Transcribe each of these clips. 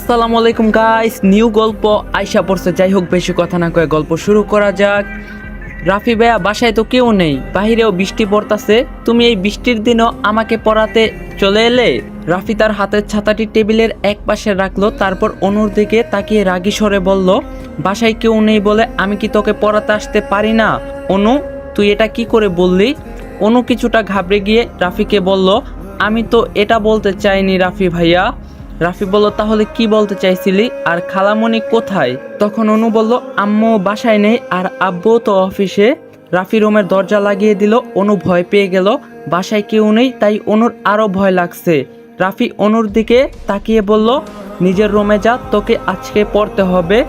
আসসালামু আলাইকুম guys, new গল্প আইসা পড়ছে। যাই হোক, বেশি কথা না কয়ে গল্প শুরু করা যাক। রাফি ভাইয়া, বাসায় তো কেউ নেই, বাহিরেও বৃষ্টি পড়তাছে, তুমি এই বৃষ্টির দিনও আমাকে পড়াতে চলে এলে? রাফি তার হাতের ছাতাটি টেবিলের এক পাশে রাখলো, তারপর অনুর দিকে তাকিয়ে রাগী স্বরে বলল, বাসায় কেউ নেই বলে আমি কি তোকে পড়াতে আসতে পারি না? অনু, তুই এটা কি করে বললি? অনু কিছুটা ঘাবড়ে গিয়ে রাফিকে বলল, আমি তো এটা বলতে চাইনি রাফি ভাইয়া। রাফি বলল, তাহলে কি বলতে চাইছিলি? আর খালামণি কোথায়? তখন অনু বলল, আম্মু বাসায় নেই আর আব্বু তো অফিসে। রাফি রুমের দরজা লাগিয়ে দিল। অনু ভয় পেয়ে গেল, বাসায় কেউ নেই, তাই অনুর আরো ভয় লাগছে। রাফি অনুর দিকে তাকিয়ে বলল, নিজের রুমে যা, তোকে আজকে পড়তে হবে।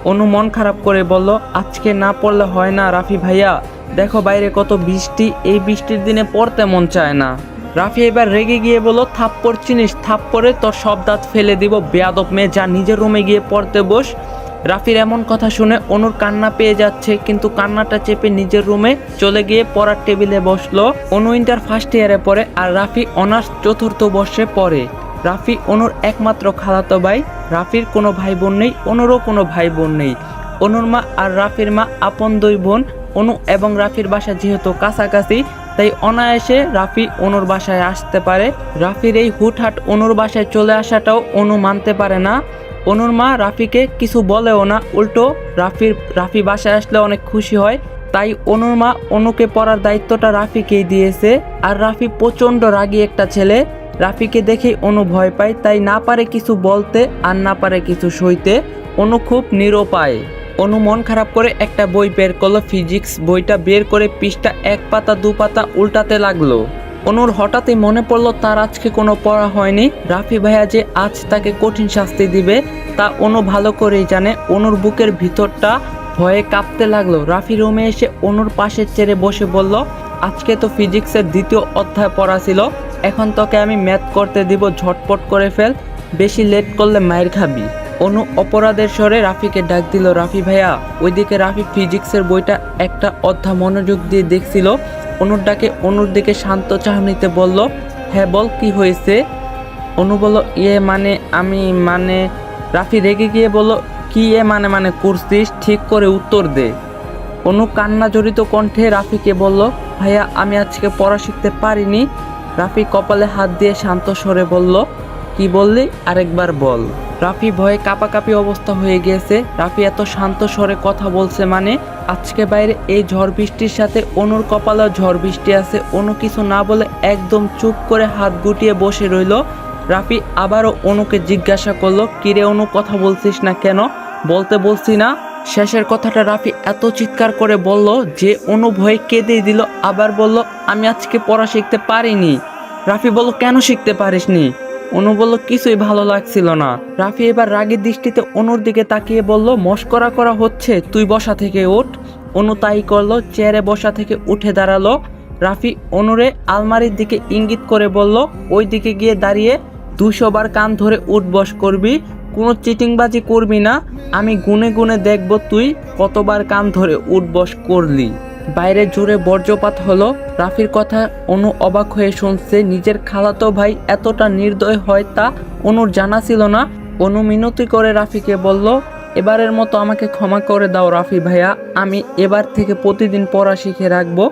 অনু মন খারাপ করে বলল, আজকে না পড়লে হয় না রাফি ভাইয়া, দেখো বাইরে কত বৃষ্টি, এই বৃষ্টির দিনে পড়তে মন চায় না। রাফি এবার রেগে গিয়ে বলল, থাপ্পড় চিনিস? থাপ্পড়ে তোর সব দাঁত ফেলে দিব, বেয়াদব মেয়ে, যা নিজের রুমে গিয়ে পড়তে বস। রাফির এমন কথা শুনে অনুর কান্না পেয়ে যাচ্ছে, কিন্তু কান্নাটা চেপে নিজের রুমে চলে গিয়ে পড়ার টেবিলে বসলো। অনু ইন্টার ফার্স্ট ইয়ারে পড়ে আর রাফি অনার্স চতুর্থ বর্ষে পড়ে। রাফি অনুর একমাত্র খালাতো ভাই। রাফির কোনো ভাই বোন নেই, অনুরও কোনো ভাই বোন নেই। অনুর মা আর রাফির মা আপন দুই বোন। অনু এবং রাফির বাসা যেহেতু কাছাকাছি, তাই অনায়াসে রাফি অনুর বাসায় আসতে পারে। রাফির এই হুটহাট অনুর বাসায় চলে আসাটাও অনু মানতে পারে না। অনুর মা রাফিকে কিছু বলেও না, উল্টো রাফি বাসায় আসলে অনেক খুশি হয়। তাই অনুর মা অনুকে পড়ার দায়িত্বটা রাফিকেই দিয়েছে। আর রাফি প্রচণ্ড রাগী একটা ছেলে। রাফিকে দেখেই অনু ভয় পায়, তাই না পারে কিছু বলতে আর না পারে কিছু সইতে। অনু খুব নিরুপায়। অনু মন খারাপ করে একটা বই বের করলো, ফিজিক্স বইটা বের করে পৃষ্ঠা এক পাতা দু পাতা উল্টাতে লাগলো। অনুর হঠাৎই মনে পড়লো তার আজকে কোনো পড়া হয়নি। রাফি ভাইয়া যে আজ তাকে কঠিন শাস্তি দিবে তা অনু ভালো করেই জানে। অনুর বুকের ভিতরটা ভয়ে কাঁপতে লাগলো। রাফি রুমে এসে অনুর পাশের চেয়ারে বসে বলল, আজকে তো ফিজিক্সের দ্বিতীয় অধ্যায় পড়া ছিল, এখন তোকে আমি ম্যাথ করতে দিব, ঝটপট করে ফেল, বেশি লেট করলে মায়ের খাবি। অনু অপরাধের স্বরে রাফিকে ডাক দিল, রাফি ভাইয়া। ওইদিকে রাফি ফিজিক্সের বইটা একটা অধ্যায় মনোযোগ দিয়ে দেখছিল। অনুর ডাকে অনুর দিকে শান্ত চাহনিতে বলল, হ্যাঁ বল, কি হয়েছে? অনু বলল, মানে রাফি রেগে গিয়ে বলল, কি মানে করছিস, ঠিক করে উত্তর দে। অনু কান্না জড়িত কণ্ঠে রাফিকে বলল, ভাইয়া আমি আজকে পড়া শিখতে পারিনি। রাফি কপালে হাত দিয়ে শান্ত স্বরে বলল, কি বললি, আরেকবার বল। রাফি ভয়ে কাঁপাকাঁপি অবস্থা হয়ে গিয়েছে। রাফি এত শান্ত স্বরে কথা বলছে মানে আজকে বাইরে এই ঝড় বৃষ্টির সাথে অনুর কপালেও ঝড় বৃষ্টি আছে। অনু কিছু না বলে একদম চুপ করে হাত গুটিয়ে বসে রইল। রাফি আবারও অনুকে জিজ্ঞাসা করলো, কিরে অনু, কথা বলছিস না কেন? বলতে বলছি না। শেষের কথাটা রাফি এত চিৎকার করে বলল যে অনু ভয়ে কেঁদে দিল। আবার বলল, আমি আজকে পড়া শিখতে পারিনি। রাফি বলল, কেন শিখতে পারিসনি? অনু বলল, কিছুই ভালো লাগছিল না। রাফি এবার রাগের দৃষ্টিতে অনুর দিকে তাকিয়ে বলল, মস্করা করা হচ্ছে, তুই বসা থেকে ওঠ। অনু তাই করলো, চেয়ারে বসা থেকে উঠে দাঁড়ালো। রাফি অনুরে আলমারির দিকে ইঙ্গিত করে বলল, ওই দিকে গিয়ে দাঁড়িয়ে 200 বার কান ধরে উঠ বস করবি, কোনো চিটিংবাজি করবি না। আমি গুনে গুনে দেখব তুই কতবার কান ধরে উঠ বস করলি। বাইরে জুড়ে বজ্রপাত হলো। রাফির কথা অনু অবাক হয়ে শুনছে। নিজের খালাতো ভাই এতটা নির্দয় হয় তা অনুর জানা ছিল না। অনু মিনতি করে রাফিকে বলল, এবারের মতো আমাকে ক্ষমা করে দাও রাফি ভাইয়া, আমি এবার থেকে প্রতিদিন পড়া শিখে রাখবো।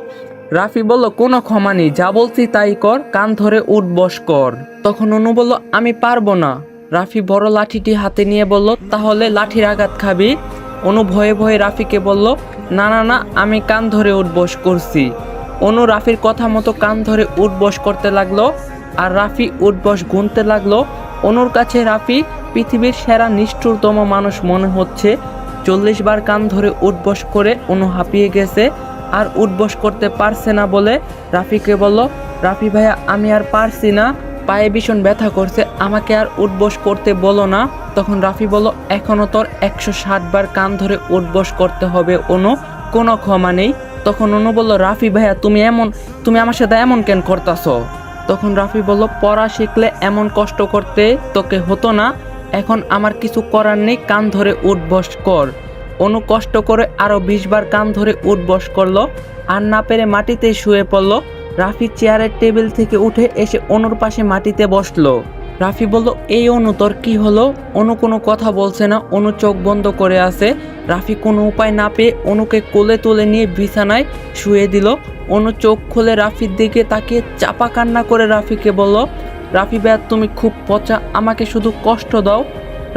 রাফি বলল, কোনো ক্ষমা নেই, যা বলছি তাই কর, কান ধরে উঠ বস কর। তখন অনু বলল, আমি পারবো না। রাফি বড় লাঠিটি হাতে নিয়ে বলল, তাহলে লাঠির আঘাত খাবি। অনু ভয়ে ভয়ে রাফিকে বলল, না না না, আমি কান ধরে উঠবস করছি। অনু রাফির কথা মতো কান ধরে উঠবস করতে লাগলো আর রাফি উঠবস গুনতে লাগলো। অনুর কাছে রাফি পৃথিবীর সেরা নিষ্ঠুরতম মানুষ মনে হচ্ছে। 40 বার কান ধরে উঠবস করে অনু হাঁপিয়ে গেছে আর উঠবস করতে পারছে না বলে রাফিকে বলল, রাফি ভাইয়া আমি আর পারছি না, পায়ে ভীষণ ব্যথা করছে, আমাকে আর উঠবস করতে বলো না। তখন রাফি বলল, এখনো তোর 160 বার কান ধরে উঠবস করতে হবে অনু, কোনো ক্ষমা নেই। তখন অনু বলল, রাফি ভাইয়া তুমি আমার সাথে এমন কেন করতাছো? তখন রাফি বলল, পড়া শিখলে এমন কষ্ট করতে তোকে হতো না, এখন আমার কিছু করার নেই, কান ধরে উঠবস কর। অনু কষ্ট করে আরো 20 বার কান ধরে উঠবস করলো আর না পেরে মাটিতেই শুয়ে পড়লো। রাফি চেয়ারের টেবিল থেকে উঠে এসে অনুর পাশে মাটিতে বসলো। রাফি বলল, এই অনু তোর কি হলো? অনু কোনো কথা বলছে না, অনু চোখ বন্ধ করে আছে। রাফি কোনো উপায় না পেয়ে অনুকে কোলে তুলে নিয়ে বিছানায় শুয়ে দিল। অনু চোখ খুলে রাফির দিকে তাকিয়ে চাপা কান্না করে রাফিকে বলল, রাফি ভাইয়া তুমি খুব পচা, আমাকে শুধু কষ্ট দাও।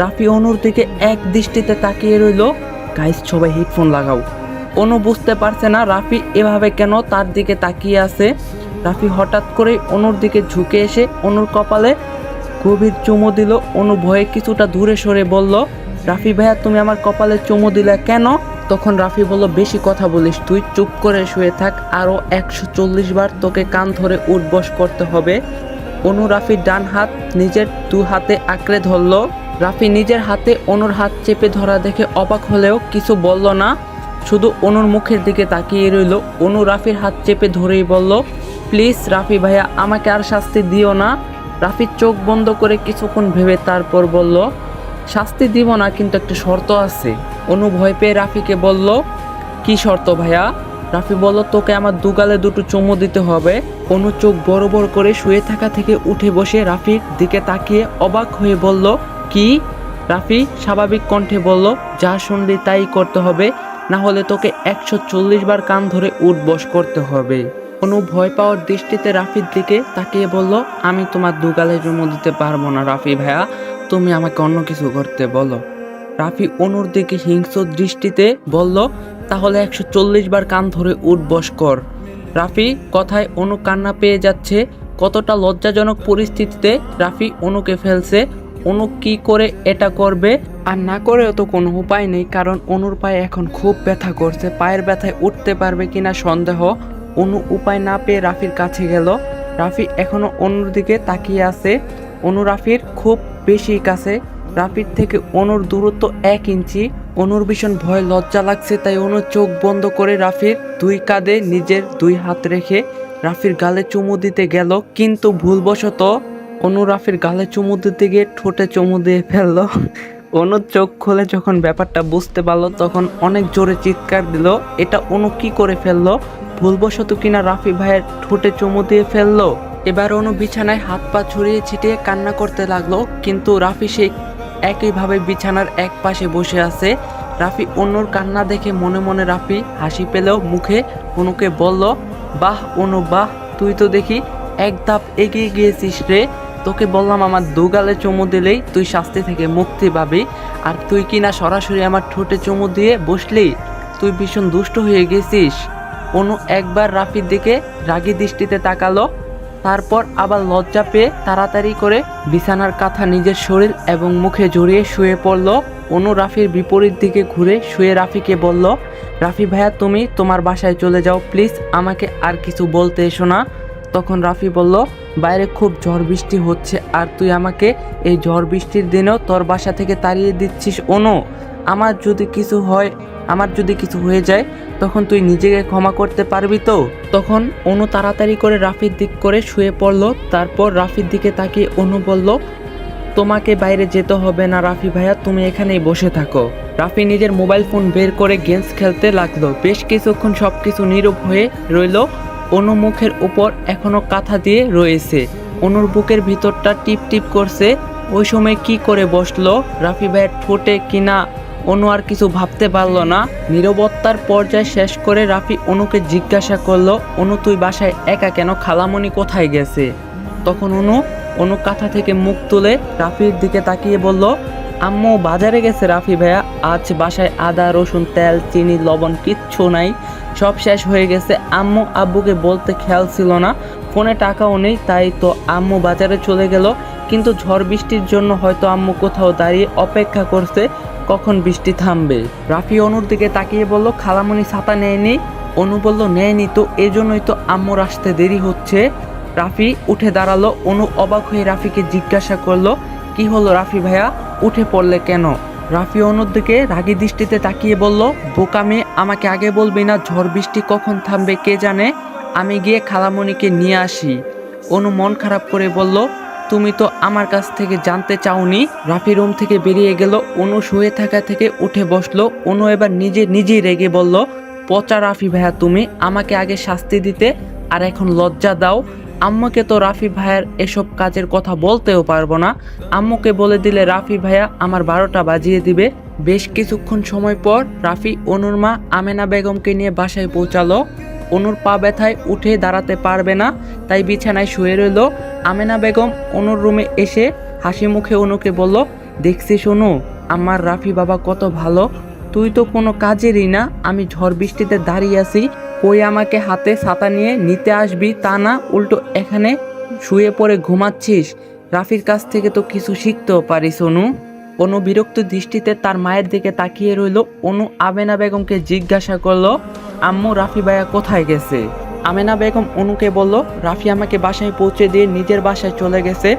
রাফি অনুর দিকে এক দৃষ্টিতে তাকিয়ে রইল। গাইস সবাই হেডফোন লাগাও। অনু বুঝতে পারছে না রাফি এভাবে কেন তার দিকে তাকিয়ে আছে। রাফি হঠাৎ করে অনুর দিকে ঝুঁকে এসে অনুর কপালে গভীর চুমু দিল। অনু ভয়ে কিছুটা দূরে সরে বলল, রাফি ভাইয়া তুমি আমার কপালে চুমু দিলে কেন? তখন রাফি বলল, বেশি কথা বলিস, তুই চুপ করে শুয়ে থাক, আরও 140 বার তোকে কান ধরে উঠবস করতে হবে। অনু রাফির ডান হাত নিজের দু হাতে আঁকড়ে ধরল। রাফি নিজের হাতে অনুর হাত চেপে ধরা দেখে অবাক হলেও কিছু বলল না, শুধু অনুর মুখের দিকে তাকিয়ে রইল। অনু রাফির হাত চেপে ধরেই বলল, প্লিজ রাফি ভাইয়া আমাকে আর শাস্তি দিও না। রাফি চোখ বন্ধ করে কিছুক্ষণ ভেবে তারপর বলল, শাস্তি দিব না, কিন্তু একটা শর্ত আছে। অনু ভয় পেয়ে রাফিকে বলল, কি শর্ত ভাইয়া? রাফি বলল, তোকে আমার দুগালে দুটো চুমু দিতে হবে। অনু চোখ বড় বড় করে শুয়ে থাকা থেকে উঠে বসে রাফির দিকে তাকিয়ে অবাক হয়ে বলল, কি? রাফি স্বাভাবিক কণ্ঠে বলল, যা শুনলি তাই করতে হবে, না হলে তোকে 140 বার কান ধরে উঠবস করতে হবে। অনু ভয় পাওয়ার দৃষ্টিতে রাফির দিকে তাকিয়ে বলল, আমি তোমার দুগালে চুমু দিতে পারবো না রাফি ভাইয়া, তুমি আমাকে অন্য কিছু করতে বলো। রাফি অনুর দিকে হিংস্র দৃষ্টিতে বলল, তাহলে 140 বার কান ধরে উঠবস কর। রাফি কথায় অনু কান্না পেয়ে যাচ্ছে। কতটা লজ্জাজনক পরিস্থিতিতে রাফি অনুকে ফেলছে। অনু কি করে এটা করবে? আর না করেও তো কোনো উপায় নেই, কারণ অনুর পায়ে এখন খুব ব্যথা করছে। পায়ের ব্যথায় উঠতে পারবে কিনা সন্দেহ। অনু উপায় না পেয়ে রাফির কাছে গেল। রাফি এখনো অনুর দিকে তাকিয়ে আছে। অনু রাফির খুব বেশি কাছে। রাফির থেকে অনুর দূরত্ব 1 ইঞ্চি। অনুর ভীষণ ভয় লজ্জা লাগছে, তাই অনু চোখ বন্ধ করে রাফির 2 কাঁধে নিজের 2 হাত রেখে রাফির গালে চুমু দিতে গেল, কিন্তু ভুলবশত অনু রাফির গালে চুমু দিতে গিয়ে ঠোঁটে চুমু দিয়ে ফেললো। অনু চোখ খুলে যখন ব্যাপারটা বুঝতে পারলো, তখন অনেক জোরে চিৎকার দিল। এটা অনু কি করে ফেললো? ভুলবশত কিনা রাফি ভাইয়ের ঠোঁটে চুমু দিয়ে ফেললো। এবার অনু বিছানায় হাত পা ছড়িয়ে ছিটিয়ে কান্না করতে লাগলো, কিন্তু রাফি সেই একইভাবে বিছানার এক পাশে বসে আছে। রাফি অনুর কান্না দেখে মনে মনে রাফি হাসি পেলেও মুখে অনুকে বলল, বাহ অনু বাহ, তুই তো দেখি এক ধাপ এগিয়ে গিয়েছিস রে। তোকে বললাম আমার দুগালে চুমু দিলেই তুই শাস্তি থেকে মুক্তি পাবি, আর তুই কিনা সরাসরি আমার ঠোঁটে চুমু দিয়ে বসলি। তুই ভীষণ দুষ্ট হয়ে গেছিস। অনু একবার রাফির দিকে রাগী দৃষ্টিতে তাকালো, তারপর আবার লজ্জা পেয়ে তাড়াতাড়ি করে বিছানার কাঁথা নিজের শরীর এবং মুখে জড়িয়ে শুয়ে পড়ল। অনু রাফির বিপরীত দিকে ঘুরে শুয়ে রাফিকে বলল, রাফি ভাইয়া তুমি তোমার বাসায় চলে যাও, প্লিজ আমাকে আর কিছু বলতে এসো না। তখন রাফি বলল, বাইরে খুব ঝড় বৃষ্টি হচ্ছে, আর তুই আমাকে এই ঝড় বৃষ্টির দিনেও তোর বাসা থেকে তাড়িয়ে দিচ্ছিস। অনু আমার যদি কিছু হয়ে যায়, তখন তুই নিজেকে ক্ষমা করতে পারবি তো? তখন অনু তাড়াতাড়ি করে রাফির দিক করে শুয়ে পড়ল। তারপর রাফির দিকে তাকিয়ে অনু বলল, তোমাকে বাইরে যেতে হবে না রাফি ভাইয়া, তুমি এখানেই বসে থাকো। রাফি নিজের মোবাইল ফোন বের করে গেমস খেলতে লাগলো। বেশ কিছুক্ষণ সবকিছু নীরব হয়ে রইল। অনু মুখের উপর এখনো কাঁথা দিয়ে রয়েছে। অনুর বুকের ভিতরটা টিপ টিপ করছে। ওই সময় কি করে বসলো রাফি ভাইয়ের ঠোঁটে কিনা অনু আর কিছু ভাবতে পারল না। নীরবতার পর্যায় শেষ করে রাফি অনুকে জিজ্ঞাসা করলো, অনু তুই বাসায় একা কেন, খালামণি কোথায় গেছে? তখন অনু কাঁথা থেকে মুখ তুলে রাফির দিকে তাকিয়ে বলল, আম্মু বাজারে গেছে রাফি ভাইয়া, আজ বাসায় আদা রসুন তেল চিনি লবণ কিচ্ছু নাই, সব শেষ হয়ে গেছে। আম্মু আব্বুকে বলতে খেয়াল ছিল না, ফোনে টাকাও নেই, তাই তো আম্মু বাজারে চলে গেল। কিন্তু ঝড় বৃষ্টির জন্য হয়তো আম্মু কোথাও দাঁড়িয়ে অপেক্ষা করছে কখন বৃষ্টি থামবে। রাফি অনুর দিকে তাকিয়ে বলল, খালামণি ছাতা নেয়নি? অনু বলল, নেয়নি তো, এজন্যই তো আম্মুর আসতে দেরি হচ্ছে। রাফি উঠে দাঁড়ালো। অনু অবাক হয়ে রাফিকে জিজ্ঞাসা করলো, কি হলো রাফি ভাইয়া, উঠে পড়লে কেন? রাফি অনুর দিকে রাগী দৃষ্টিতে তাকিয়ে বলল, বোকা মেয়ে, আমাকে আগে বলবি না ঝড় বৃষ্টি কখন থামবে কে জানে, আমি গিয়ে খালামণিকে নিয়ে আসি। অনু মন খারাপ করে বলল, তুমি তো আমার কাছ থেকে জানতে চাওনি। রাফি রুম থেকে বেরিয়ে গেল। অনু শুয়ে থাকা থেকে উঠে বসলো। অনু এবার নিজেই রেগে বলল, পচা রাফি ভাইয়া তুমি, আমাকে আগে শাস্তি দিতে আর এখন লজ্জা দাও। আম্মুকে তো রাফি ভাইয়ার এসব কাজের কথা বলতেও পারবো না। আম্মুকে বলে দিলে রাফি ভাইয়া আমার 12টা বাজিয়ে দিবে। বেশ কিছুক্ষণ সময় পর রাফি অনুর মা আমেনা বেগমকে নিয়ে বাসায় পৌঁছালো। অনুর পা ব্যথায় উঠে দাঁড়াতে পারবে না, তাই বিছানায় শুয়ে রইল। আমেনা বেগম অনুর রুমে এসে হাসি মুখে অনুকে বলল, দেখছিস অনু, আমার রাফি বাবা কত ভালো। তুই তো কোনো কাজেরই না, আমি ঝড় বৃষ্টিতে দাঁড়িয়ে আছি, কই আমাকে হাতে ছাতা নিয়ে নিতে আসবি তা না, উল্টো এখানে শুয়ে পড়ে ঘুমাচ্ছিস। রাফির কাছ থেকে তো কিছু শিখতেও পারিস অনু। অনু বিরক্ত দৃষ্টিতে তার মায়ের দিকে তাকিয়ে রইল। অনু আমেনা বেগমকে জিজ্ঞাসা করলো, আম্মু রাফি ভাইয়া কোথায় গেছে? আমেনা বেগম অনুকে বলল, রাফি আমাকে বাসায় পৌঁছে দিয়ে নিজের বাসায় চলে গেছে।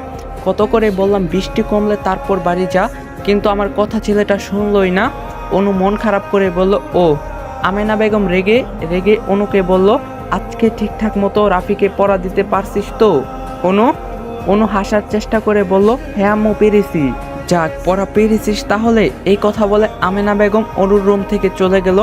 কত করে বললাম বৃষ্টি কমলে তারপর বাড়ি যা, কিন্তু আমার কথা ছেলেটা শুনলই না। অনু মন খারাপ করে বলল, ও। আমেনা বেগম রেগে রেগে অনুকে বলল, আজকে ঠিকঠাক মতো রাফিকে পড়া দিতে পারছিস তো? অনু হাসার চেষ্টা করে বলল, হ্যাঁ আম্মু পেরেছি। যাক, পড়া পেরেছিস তাহলে। এই কথা বলে আমেনা বেগম অনুর রুম থেকে চলে গেল।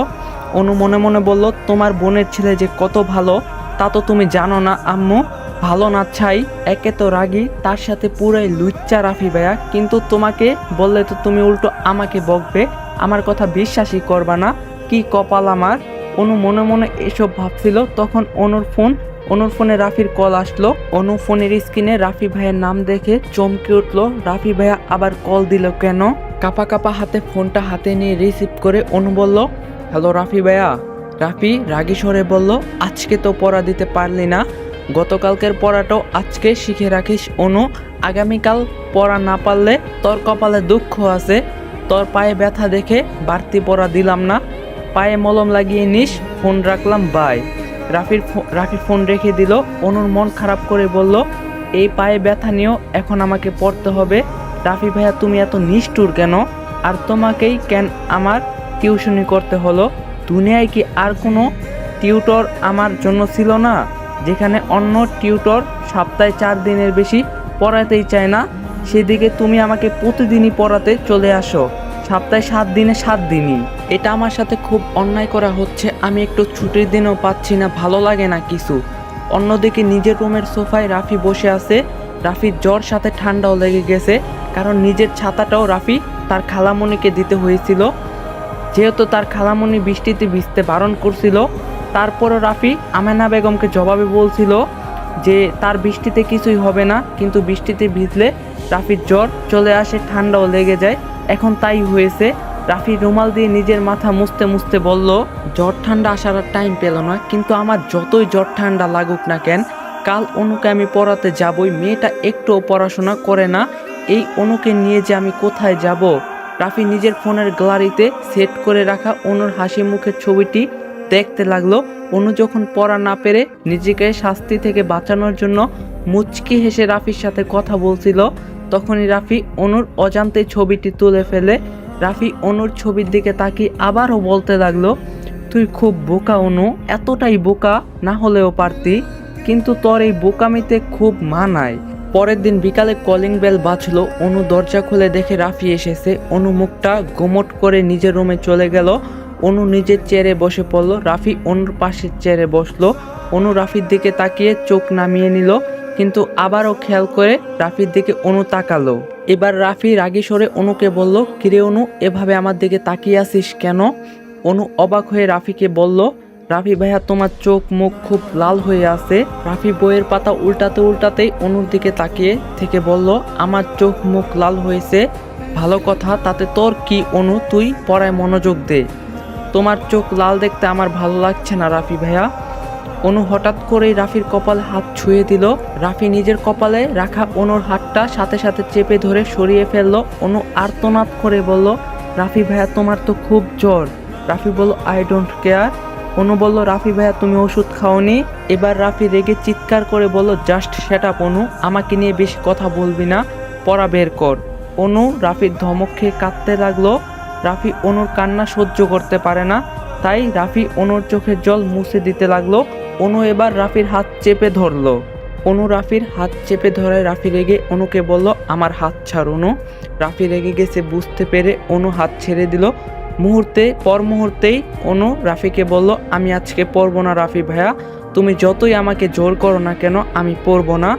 অনু মনে মনে বলল, তোমার বোনের ছেলে যে কত ভালো তা তো তুমি জানো না আম্মু। ভালো না ছাই, একে তো রাগী, তার সাথে পুরাই লুচ্চা রাফি ভাইয়া, কিন্তু তোমাকে বললে তো তুমি উল্টো আমাকে বকবে, আমার কথা বিশ্বাসই করবা না। কি কপাল আমার। অনু মনে মনে এসব ভাবছিল, তখন অনুর ফোনে রাফির কল আসলো। অনু ফোনের স্ক্রিনে রাফি ভাইয়ের নাম দেখে চমকে উঠলো। রাফি ভাইয়া আবার কল দিল কেন? কাপা কাপা হাতে ফোনটা হাতে নিয়ে রিসিভ করে অনু বলল, হ্যালো রাফি ভাইয়া। রাফি রাগী স্বরে বলল, আজকে তো পড়া দিতে পারলি না, গতকালকের পড়াটাও আজকে শিখে রাখিস অনু, আগামীকাল পড়া না পারলে তোর কপালে দুঃখ আছে। তোর পায়ে ব্যথা দেখে বাড়তি পড়া দিলাম না, পায়ে মলম লাগিয়ে নিস, ফোন রাখলাম, বাই। রাফি ফোন রেখে দিল। অনুর মন খারাপ করে বলল, এই পায়ে ব্যথা নিয়েও এখন আমাকে পড়তে হবে? রাফি ভাইয়া তুমি এত নিষ্ঠুর কেন? আর তোমাকেই কেন আমার টিউশনি করতে হলো? দুনিয়ায় কি আর কোনো টিউটর আমার জন্য ছিল না, যেখানে অন্য টিউটর সপ্তাহে 4 দিনের বেশি পড়াতেই চায় না, সেদিকে তুমি আমাকে প্রতিদিনই পড়াতে চলে আসো, সপ্তাহে 7 দিনে 7 দিনই। এটা আমার সাথে খুব অন্যায় করা হচ্ছে, আমি একটু ছুটির দিনও পাচ্ছি না, ভালো লাগে না কিছু। অন্যদিকে নিজের রুমের সোফায় রাফি বসে আছে। রাফির জ্বর সাথে ঠান্ডাও লেগে গেছে, কারণ নিজের ছাতাটাও রাফি তার খালামণিকে দিতে হয়েছিল, যেহেতু তার খালামণি বৃষ্টিতে ভিজতে বারণ করছিল। তারপরও রাফি আমেনা বেগমকে জবাবে বলছিল যে তার বৃষ্টিতে কিছুই হবে না, কিন্তু বৃষ্টিতে ভিজলে রাফির জ্বর চলে আসে, ঠান্ডাও লেগে যায়। এখন তাই হয়েছে। রাফি রুমাল দিয়ে নিজের মাথা মুছতে মুছতে বলল, জ্বর ঠান্ডা আসার আর টাইম পেল না, কিন্তু আমার যতই জ্বর ঠান্ডা লাগুক না কেন, কাল অনুকে আমি পড়াতে যাবই। মেয়েটা একটুও পড়াশোনা করে না, এই অনুকে নিয়ে যে আমি কোথায় যাব? রাফি নিজের ফোনের গ্যালারিতে সেট করে রাখা অনুর হাসি মুখের ছবিটি দেখতে লাগলো। অনু যখন পড়া না পেরে নিজেকে শাস্তি থেকে বাঁচানোর জন্য মুচকি হেসে রাফির সাথে কথা বলছিল, তখনই রাফি অনুর অজান্তে ছবিটি তুলে ফেলে। রাফি অনুর ছবির দিকে তাকিয়ে আবারও বলতে লাগলো, তুই খুব বোকা অনু, এতটাই বোকা না হলেও পারতি, কিন্তু তোর এই বোকামিতে খুব মানায়। পরের দিন বিকালে কলিং বেল বাজলো। অনু দরজা খুলে দেখে রাফি এসেছে। অনু মুখটা গোমট করে নিজের রুমে চলে গেল। অনু নিজের চেয়ারে বসে পড়লো। রাফি অনুর পাশের চেয়ারে বসলো। অনু রাফির দিকে তাকিয়ে চোখ নামিয়ে নিল, কিন্তু আবারও খেয়াল করে রাফির দিকে অনু তাকালো। এবার রাফি রাগী স্বরে অনুকে বলল, কিরে অনু, এভাবে আমার দিকে তাকিয়ে আছিস কেন? অনু অবাক হয়ে রাফিকে বলল, রাফি ভাইয়া তোমার চোখ মুখ খুব লাল হয়ে আছে। রাফি বইয়ের পাতা উল্টাতে উল্টাতেই অনুর দিকে তাকিয়ে থেকে বলল, আমার চোখ মুখ লাল হয়েছে ভালো কথা, তাতে তোর কি অনু, তুই পড়ায় মনোযোগ দে। তোমার চোখ লাল দেখতে আমার ভালো লাগছে না রাফি ভাইয়া। অনু হঠাৎ করেই রাফির কপালে হাত ছুঁয়ে দিল। রাফি নিজের কপালে রাখা অনুর হাতটা সাথে সাথে চেপে ধরে সরিয়ে ফেলল। অনু আর্তনাদ করে বলল, রাফি ভাইয়া তোমার তো খুব জ্বর। রাফি বলল, আই ডোন্ট কেয়ার। অনু বলল, রাফি ভাইয়া তুমি ওষুধ খাওনি? এবার রাফি রেগে চিৎকার করে বলল, জাস্ট সেট আপ অনু, আমাকে নিয়ে বেশি কথা বলবি না, পড়া বের কর। অনু রাফির ধমক খেয়ে কাঁদতে লাগলো। রাফি অনুর কান্না সহ্য করতে পারে না, তাই রাফি অনুর চোখের জল মুছে দিতে লাগলো। অনু এবার রাফির হাত চেপে ধরলো। অনু রাফির হাত চেপে ধরে রাফি রেগে অনুকে বলল, আমার হাত ছাড় অনু। রাফি রেগে গেছে বুঝতে পেরে অনু হাত ছেড়ে দিল। মুহূর্তেই অনু রাফিকে বলল, আমি আজকে পড়বো না রাফি ভাইয়া, তুমি যতই আমাকে জোর করো না কেন আমি পরবো না।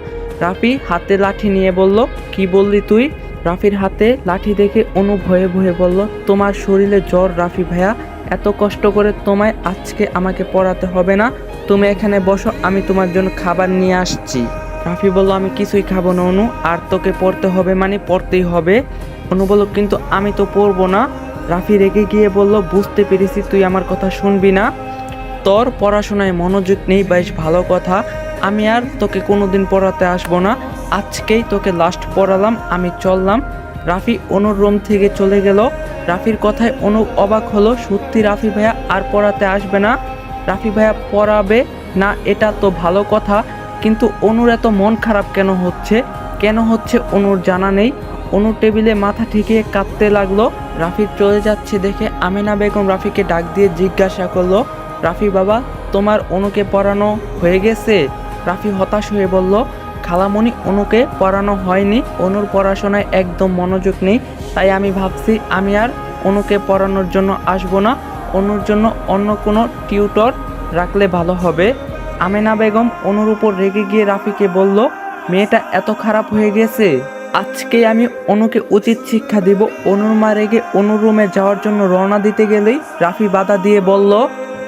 রাফি হাতে লাঠি নিয়ে বলল, কি বললি তুই? রাফির হাতে লাঠি দেখে অনু ভয়ে ভয়ে বলল, তোমার শরীরে জ্বর রাফি ভাইয়া, এত কষ্ট করে তোমায় আজকে আমাকে পড়াতে হবে না, তুমি এখানে বসো, আমি তোমার জন্য খাবার নিয়ে আসছি। রাফি বলল, আমি কিছুই খাবো না অনু, আর তোকে পড়তে হবে মানে পড়তেই হবে। অনু বলল, কিন্তু আমি তো পড়বো না। রাফি রেগে গিয়ে বলল, বুঝতে পেরেছি তুই আমার কথা শুনবি না, তোর পড়াশোনায় মনোযোগ নেই, বেশ ভালো কথা। আমি আর তোকে কোনোদিন পড়াতে আসবো না, আজকেই তোকে লাস্ট পড়ালাম, আমি চললাম। রাফি অনুর রুম থেকে চলে গেল। রাফির কথায় অনু অবাক হলো, সত্যি রাফি ভাইয়া আর পড়াতে আসবে না? রাফি ভাইয়া পড়াবে না এটা তো ভালো কথা, কিন্তু অনুর এত মন খারাপ কেন হচ্ছে অনুর জানা নেই। অনুর টেবিলে মাথা ঠেকিয়ে কাঁদতে লাগলো। রাফি চলে যাচ্ছে দেখে আমিনা বেগম রাফিকে ডাক দিয়ে জিজ্ঞাসা করলো, রাফি বাবা, তোমার অনুকে পড়ানো হয়ে গেছে? রাফি হতাশ হয়ে বলল, খালামণি, অনুকে পড়ানো হয়নি, অনুর পড়াশোনায় একদম মনোযোগ নেই, তাই আমি ভাবছি আমি আর অনুকে পড়ানোর জন্য আসবো না, অনুর জন্য অন্য কোনো টিউটর রাখলে ভালো হবে। আমেনা বেগম অনুর উপর রেগে গিয়ে রাফিকে বলল, মেয়েটা এত খারাপ হয়ে গেছে, আজকে আমি অনুকে উচিত শিক্ষা দিব। অনুর মা রেগে অনুর রুমে যাওয়ার জন্য রওনা দিতে গেলেই রাফি বাধা দিয়ে বলল,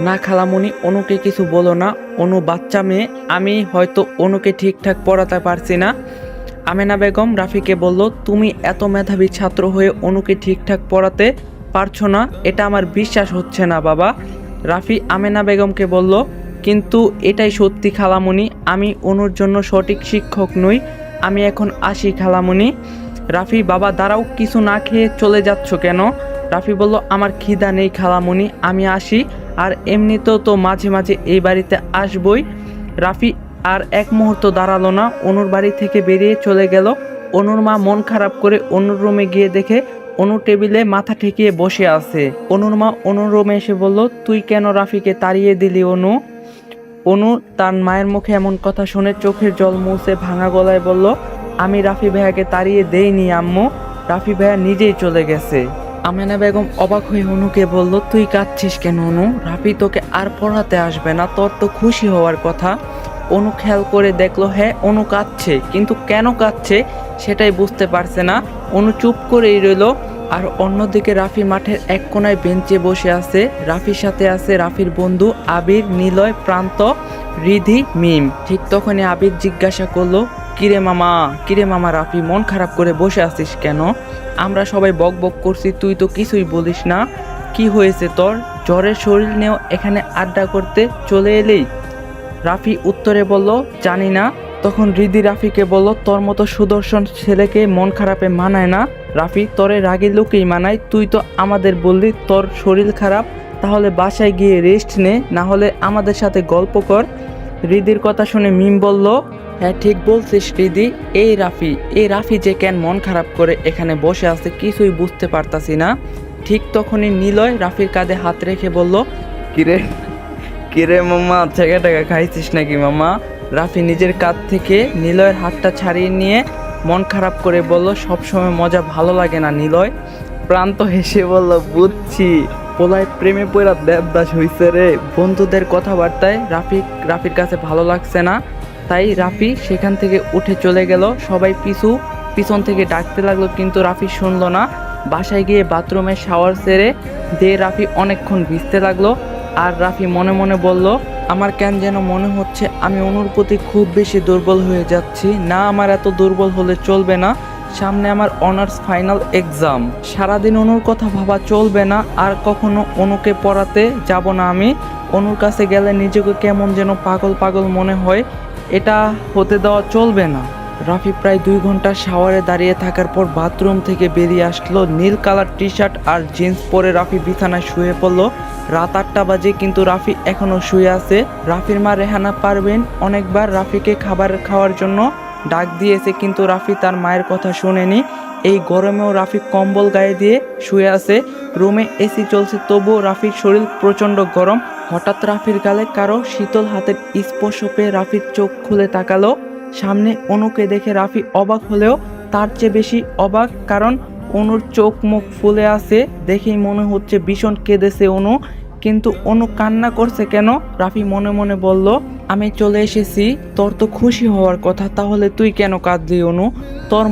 না খালামণি, অনুকে কিছু বলো না, অনু বাচ্চা মেয়ে, আমি হয়তো অনুকে ঠিকঠাক পড়াতে পারছি না। আমেনা বেগম রাফিকে বলল, তুমি এত মেধাবী ছাত্র হয়ে অনুকে ঠিকঠাক পড়াতে পারছো না, এটা আমার বিশ্বাস হচ্ছে না বাবা। রাফি আমেনা বেগমকে বলল, কিন্তু এটাই সত্যি খালামণি, আমি অনুর জন্য সঠিক শিক্ষক নই, আমি এখন আসি খালামণি। রাফি, বাবা দাঁড়াও, কিছু না খেয়ে চলে যাচ্ছ কেন? রাফি বলল, আমার খিদা নেই খালামণি, আমি আসি, আর এমনিতেও তো মাঝে মাঝে এই বাড়িতে আসবই। রাফি আর এক মুহূর্ত দাঁড়ালো না, অনুর বাড়ি থেকে বেরিয়ে চলে গেল। অনুর মা মন খারাপ করে অনুর রুমে গিয়ে দেখে অনু টেবিলে মাথা ঠেকিয়ে বসে আছে। অনুর মা অনুর রুমে এসে বলল, তুই কেন রাফিকে তাড়িয়ে দিলি অনু? অনু তার মায়ের মুখে এমন কথা শুনে চোখের জল মুছে ভাঙা গলায় বলল, আমি রাফি ভাইয়াকে তাড়িয়ে দেইনি আম্মু, রাফি ভাইয়া নিজেই চলে গেছে। আমেনা বেগম অবাক হয়ে অনুকে বলল, তুই কাঁদছিস কেন অনু? রাফি তোকে আর পড়াতে আসবে না, তোর তো খুশি হওয়ার কথা। অনু খেয়াল করে দেখলো, হ্যাঁ অনু কাঁদছে, কিন্তু কেন কাঁদছে সেটাই বুঝতে পারছে না। অনু চুপ করেই রইল। আর অন্যদিকে রাফি মাঠের এক কোনায় বেঞ্চে বসে আছে। রাফির সাথে আছে রাফির বন্ধু আবির, নিলয়, প্রান্ত, রিধি, মিম। ঠিক তখনই আবির জিজ্ঞাসা করলো, কিরে মামা রাফি, মন খারাপ করে বসে আছিস কেন? আমরা সবাই বক বক করছি, তুই তো কিছুই বলিস না, কি হয়েছে তোর? জ্বরের শরীর নিয়েও এখানে আড্ডা করতে চলে এলি? রাফি উত্তরে বলল, জানি না। তখন রিদি রাফিকে বলল, তোর মতো সুদর্শন ছেলেকে মন খারাপে মানায় না রাফি, তোরে রাগী লোকেই মানায়, তুই তো আমাদের বললি তোর শরীর খারাপ, তাহলে বাসায় গিয়ে রেস্ট নে, না হলে আমাদের সাথে গল্প কর। রিদির কথা শুনে মিম বলল, হ্যাঁ ঠিক বলছিস রিদি, এই রাফি যে কেন মন খারাপ করে এখানে বসে আছে কিছুই বুঝতে পারতাছি না। ঠিক তখনই নিলয় রাফির কাঁধে হাত রেখে বলল, কিরে কিরে মামা, ছেঁকা টেকা খাইছিস নাকি মামা? রাফি নিজের কাঁধ থেকে নিলয়ের হাতটা ছাড়িয়ে নিয়ে মন খারাপ করে বলল, সবসময় মজা ভালো লাগে না নিলয়। প্রান্ত হেসে বলল, বুঝছি, পোলায় প্রেমে পড়া দেবদাস হইছে রে। বন্ধুদের কথাবার্তায় রাফির কাছে ভালো লাগছে না, তাই রাফি সেখান থেকে উঠে চলে গেল। সবাই পিছন থেকে ডাকতে লাগলো, কিন্তু রাফি শুনলো না। বাসায় গিয়ে বাথরুমে শাওয়ার সেরে দিয়ে রাফি অনেকক্ষণ ভিজতে লাগলো। আর রাফি মনে মনে বলল, আমার কেন যেন মনে হচ্ছে আমি অনুর প্রতি খুব বেশি দুর্বল হয়ে যাচ্ছি। না, আমার এত দুর্বল হলে চলবে না, সামনে আমার অনার্স ফাইনাল এক্সাম, সারাদিন অনুর কথা ভাবা চলবে না, আর কখনো অনুকে পড়াতে যাব না আমি। অনুর কাছে গেলে নিজেকে কেমন যেন পাগল পাগল মনে হয়, এটা হতে দেওয়া চলবে না। রাফি প্রায় 2 ঘন্টা শাওয়ারে দাঁড়িয়ে থাকার পর বাথরুম থেকে বেরিয়ে আসলো। নীল কালার টি শার্ট আর জিন্স পরে রাফি বিছানায় শুয়ে পড়লো। রাত 8টা বাজে, কিন্তু রাফি এখনো শুয়ে আছে। রাফির মা রেহানা পারবেন অনেকবার রাফিকে খাবার খাওয়ার জন্য ডাক দিয়েছে, কিন্তু রাফি তার মায়ের কথা শোনেনি। এই গরমেও রাফি কম্বল গায়ে দিয়ে শুয়ে আছে। রুমে এসি চলছে, তবুও রাফির শরীর প্রচণ্ড গরম। হঠাৎ রাফির গালে কারো শীতল হাতের স্পর্শ পেয়ে রাফির চোখ খুলে তাকালো। সামনে অনুকে দেখে রাফি অবাক হলেও তার চেয়ে বেশি অবাক, কারণ অনুর চোখ মুখ ফুলে আছে। দেখেই মনে হচ্ছে ভীষণ কেঁদেছে অনু, কিন্তু অনু কান্না করছে কেন? রাফি মনে মনে বলল, আমি চলে এসেছি, তোর তো খুশি হওয়ার কথা, তাহলে তুই কেন কাঁদলি অনু? তোর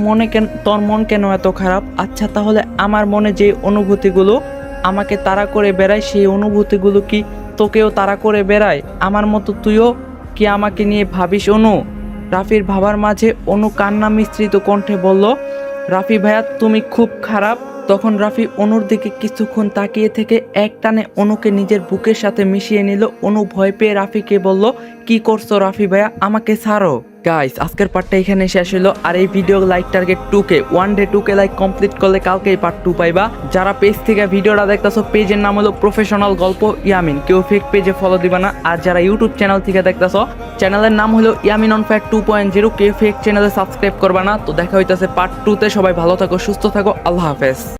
মন কেন এত খারাপ? আচ্ছা তাহলে আমার মনে যে অনুভূতিগুলো আমাকে তাড়া করে বেড়ায়, সেই অনুভূতিগুলো কি তোকেও তাড়া করে বেড়ায়? আমার মতো তুইও কি আমাকে নিয়ে ভাবিস অনু? রাফির ভাবার মাঝে অনু কান্না মিশ্রিত কণ্ঠে বলল, রাফি ভাইয়া তুমি খুব খারাপ। তখন রাফি অনুর দিকে কিছুক্ষণ তাকিয়ে থেকে একটানে অনুকে নিজের বুকের সাথে মিশিয়ে নিল। অনু ভয় পেয়ে রাফিকে বলল, কি করছো রাফি ভাইয়া, আমাকে ছাড়ো। গাইস আজকের পার্টটা এখানে শেষ হলো। আর এই video like target 2K, 2K like complete করলে কালকেই পার্ট 2 পাইবা। যারা পেজ থেকে ভিডিওটা দেখতেছো, পেজের নাম হলো প্রফেশনাল গল্প ইয়ামিন, কেউ ফেক পেজে ফলো দিবা না। আর যারা ইউটিউব চ্যানেল থেকে দেখতেছো, চ্যানেলের নাম হলো ইয়ামিন অন ফায়ার 2.0, কেউ ফেক চ্যানেলে সাবস্ক্রাইব করবা না। তো দেখা হইতাছে পার্ট 2 তে। সবাই ভালো থাকো, সুস্থ থাকো, আল্লাহ হাফেজ।